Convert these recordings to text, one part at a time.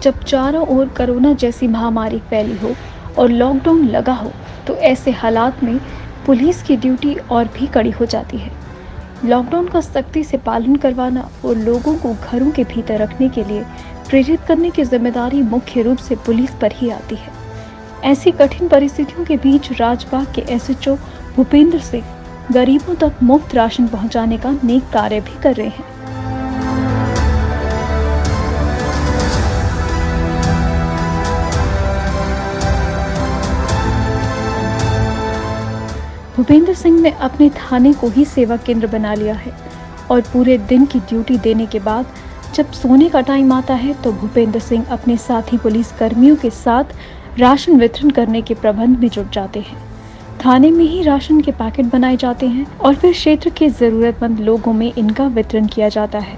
जब चारों ओर कोरोना जैसी महामारी फैली हो और लॉकडाउन लगा हो, तो ऐसे हालात में पुलिस की ड्यूटी और भी कड़ी हो जाती है। लॉकडाउन का सख्ती से पालन करवाना और लोगों को घरों के भीतर रखने के लिए प्रेरित करने की जिम्मेदारी मुख्य रूप से पुलिस पर ही आती है। ऐसी कठिन परिस्थितियों के बीच राजबाग के एसएचओ भूपेंद्र सिंह गरीबों तक मुफ्त राशन पहुंचाने का नेक कार्य भी कर रहे हैं। भूपेंद्र सिंह ने अपने थाने को ही सेवा केंद्र बना लिया है और पूरे दिन की ड्यूटी देने के बाद जब सोने का टाइम आता है तो भूपेंद्र सिंह अपने साथी पुलिस कर्मियों के साथ राशन वितरण करने के प्रबंध में जुट जाते हैं। थाने में ही राशन के पैकेट बनाए जाते हैं और फिर क्षेत्र के जरूरतमंद लोगों में इनका वितरण किया जाता है।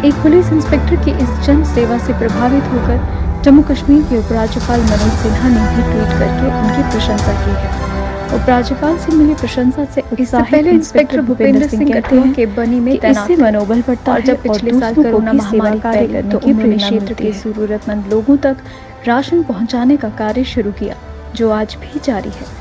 एक पुलिस इंस्पेक्टर की इस जन सेवा से प्रभावित होकर जम्मू कश्मीर के उपराज्यपाल मनोज सिन्हा ने भी ट्वीट करके उनकी प्रशंसा की है। उपराज्यपाल से मिली प्रशंसा से पहले इंस्पेक्टर भूपेंद्र सिंह कहते हैं कि बनी में इससे मनोबल बढ़ता है जब पिछले साल कोरोना महामारी फैली तो उन्होंने क्षेत्र के जरूरतमंद लोगों तक राशन पहुंचाने का कार्य शुरू किया, जो आज भी जारी है।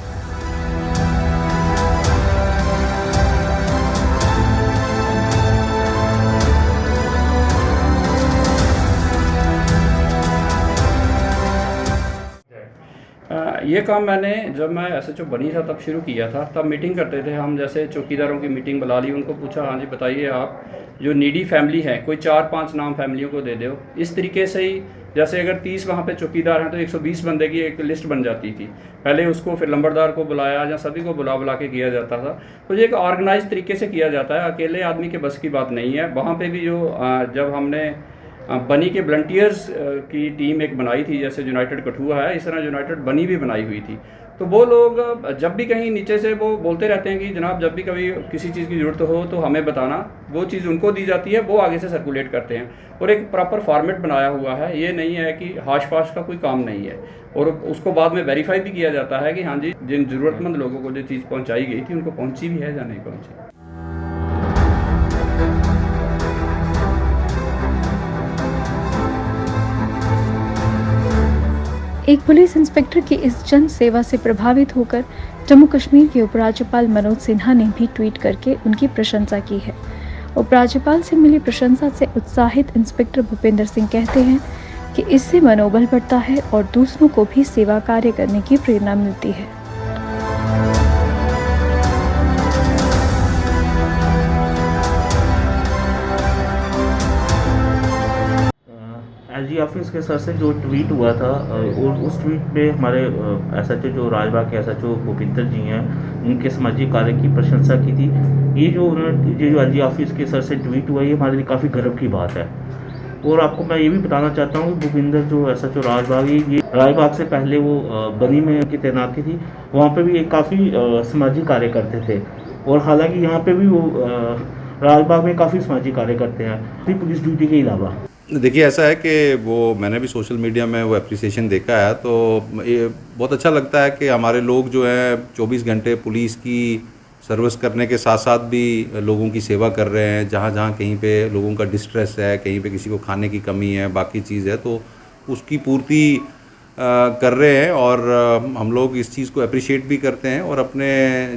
ये काम मैंने जब मैं एसएचओ बनी था तब शुरू किया था। तब मीटिंग करते थे हम, जैसे चौकीदारों की मीटिंग बुला ली, उनको पूछा हाँ जी बताइए आप जो नीडी फैमिली है कोई 4-5 नाम फैमिलियों को दे दो। इस तरीके से ही जैसे अगर 30 वहाँ पे चौकीदार हैं तो 120 बंदे की एक लिस्ट बन जाती थी। पहले उसको फिर लंबरदार को बुलाया या सभी को बुला के किया जाता था। तो ये एक ऑर्गेनाइज तरीके से किया जाता है, अकेले आदमी के बस की बात नहीं है। वहाँ पर भी जो जब हमने बनी के वॉलंटियर्स की टीम एक बनाई थी, जैसे यूनाइटेड कठुआ है, इस तरह यूनाइटेड बनी भी बनाई हुई थी। तो वो लोग जब भी कहीं नीचे से वो बोलते रहते हैं कि जनाब जब भी कभी किसी चीज़ की ज़रूरत हो तो हमें बताना, वो चीज़ उनको दी जाती है, वो आगे से सर्कुलेट करते हैं। और एक प्रॉपर फॉर्मेट बनाया हुआ है, ये नहीं है कि हाश फाश का कोई काम नहीं है। और उसको बाद में वेरीफाई भी किया जाता है कि हाँ जी जिन ज़रूरतमंद लोगों को जो चीज़ पहुँचाई गई थी उनको पहुँची भी है या नहीं पहुँची। एक पुलिस इंस्पेक्टर की इस जन सेवा से प्रभावित होकर जम्मू कश्मीर के उपराज्यपाल मनोज सिन्हा ने भी ट्वीट करके उनकी प्रशंसा की है। उपराज्यपाल से मिली प्रशंसा से उत्साहित इंस्पेक्टर भूपेंद्र सिंह कहते हैं कि इससे मनोबल बढ़ता है और दूसरों को भी सेवा कार्य करने की प्रेरणा मिलती है। एलजी ऑफिस के सर से जो ट्वीट हुआ था और उस ट्वीट पे हमारे एसएचओ जो राजबाग के एसएचओ भूपेंद्र जी हैं, उनके सामाजिक कार्य की प्रशंसा की थी। ये जो एलजी ऑफिस के सर से ट्वीट हुआ, ये हमारे लिए काफ़ी गर्व की बात है। और आपको मैं ये भी बताना चाहता हूँ कि भूपेंद्र जो एसएचओ राजबाग, ये राजबाग से पहले वो बनी में की तैनाती थी, वहाँ पर भी एक काफ़ी सामाजिक कार्य करते थे। और हालाँकि यहाँ पर भी वो राजबाग में काफ़ी सामाजिक कार्य करते हैं पुलिस ड्यूटी के अलावा। देखिए ऐसा है कि वो मैंने भी सोशल मीडिया में वो एप्रिसिएशन देखा है, तो ये बहुत अच्छा लगता है कि हमारे लोग जो हैं 24 घंटे पुलिस की सर्विस करने के साथ साथ भी लोगों की सेवा कर रहे हैं। जहाँ जहाँ कहीं पे लोगों का डिस्ट्रेस है, कहीं पे किसी को खाने की कमी है, बाकी चीज़ है, तो उसकी पूर्ति कर रहे हैं। और हम लोग इस चीज़ को अप्रिशिएट भी करते हैं। और अपने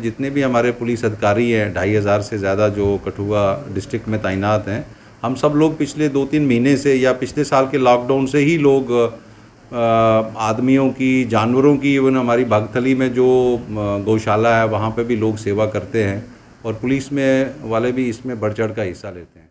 जितने भी हमारे पुलिस अधिकारी हैं, 2500 से ज़्यादा जो कठुआ डिस्ट्रिक्ट में तैनात हैं, हम सब लोग पिछले 2-3 महीने से या पिछले साल के लॉकडाउन से ही लोग आदमियों की, जानवरों की, इवन हमारी बागथली में जो गौशाला है वहाँ पे भी लोग सेवा करते हैं और पुलिस में वाले भी इसमें बढ़ चढ़ का हिस्सा लेते हैं।